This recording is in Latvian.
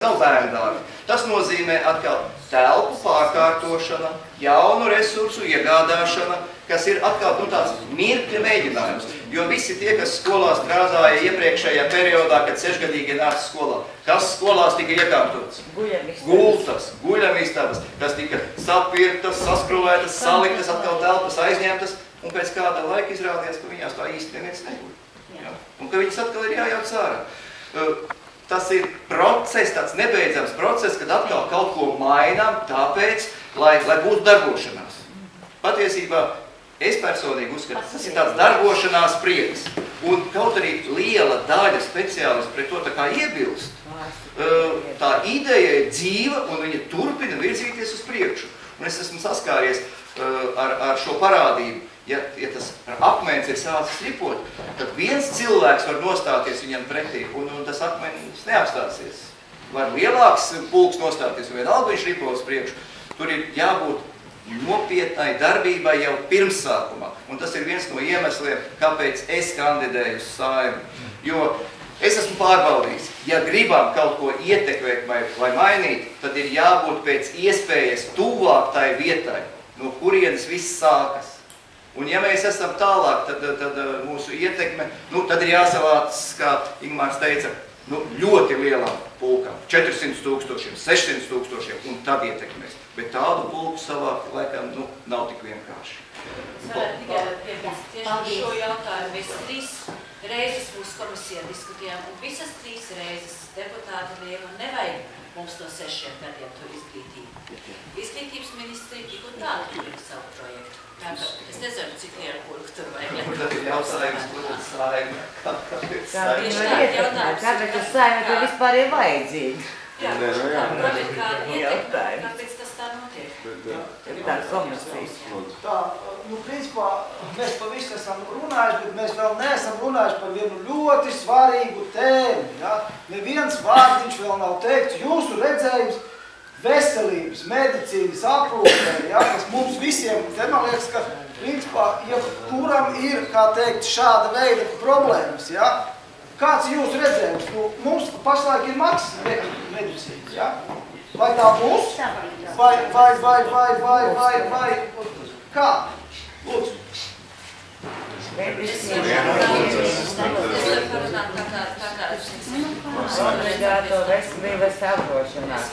Nav bērnu dārgi. Tas nozīmē atkal telpu pārkārtošana, jaunu resursu iegādāšana, kas ir atkal tāds mirkļa mēģinājums. Jo visi tie, kas skolā strādāja iepriekšējā periodā, kad 6-gadīgi nāca skolā, kas skolās tika iekārtotas? Gultas, guļamistabas, kas tika sapirktas, saskrūvētas, saliktas, atkal telpas aizņemtas, un pēc kāda laika izrādījās, ka viņās tā īsti neviens neguļ. Un ka viņas atkal ir jājauc ārā. Tas ir process, tāds nebeidzams process, kad atkal kaut ko mainām, tāpēc, lai būtu darbošanās. Patiesībā es personīgi uzskatu, tas ir tāds darbošanās prieks. Un kaut arī liela daļa speciālistu pret to tā kā iebilst, tā ideja ir dzīva un viņa turpina virzīties uz priekšu. Un es esmu saskāries ar šo parādību. Ja tas akmens ir sācis ripot, tad viens cilvēks var nostāties viņam pretī, un tas akmenis neapstāsies. Var lielāks pulks nostāties, un vienalga viņš ripo uz priekšu. Tur ir jābūt nopietnai darbībai jau pirmsākumā. Un tas ir viens no iemesliem, kāpēc es kandidēju uz Saeimu. Jo es esmu pārbaudījis, ja gribam kaut ko ietekmēt vai mainīt, tad ir jābūt pēc iespējas tuvāk tai vietai, no kurienes viss sākas. Un ja mēs esam tālāk, tad mūsu ietekme, tad ir jāsavāc, kā Ingmārs teica, ļoti lielām pulkām, 400 000, 600 000, un tad ietekmēs. Bet tādu pulku savākt, laikam, nav tik vienkārši. Es varētu tikai piebilst tieši par šo jautājumu. Mēs 3 reizes mūsu komisijā diskutējām, un visas 3 reizes deputāti lieva nevajag mums no 6 gadiem to izglītību. Izglītības ministrija tik un tā turina savu projektu. Es nezinu, cik liela pulka tur vajag. Tad ir jautājums, kur ir Saeima. Kāpēc tas Saeima tur vispār ir vajadzīgi? Jā, kāda ietekme, kāpēc tas tā notiek? Ir tāds komisijas. Tā, principā, mēs pa visu esam runājuši, bet mēs vēl neesam runājuši par vienu ļoti svarīgu tēmu. Ja? Neviens vārdiņš vēl nav teikts. Jūsu redzējums veselības, medicīnas aprūpē, ja, kas mums visiem, te man liekas, ka, principā, ja kuram ir, kā teikt, šāda veida problēmas, ja, kāds ir jūsu redzējums? Mums pašlaik ir maksas medicīnas, ja? Vai tā būs? Vai, kā? Lūdzu. Es varu parunāt tā kā Veselības apdrošinās.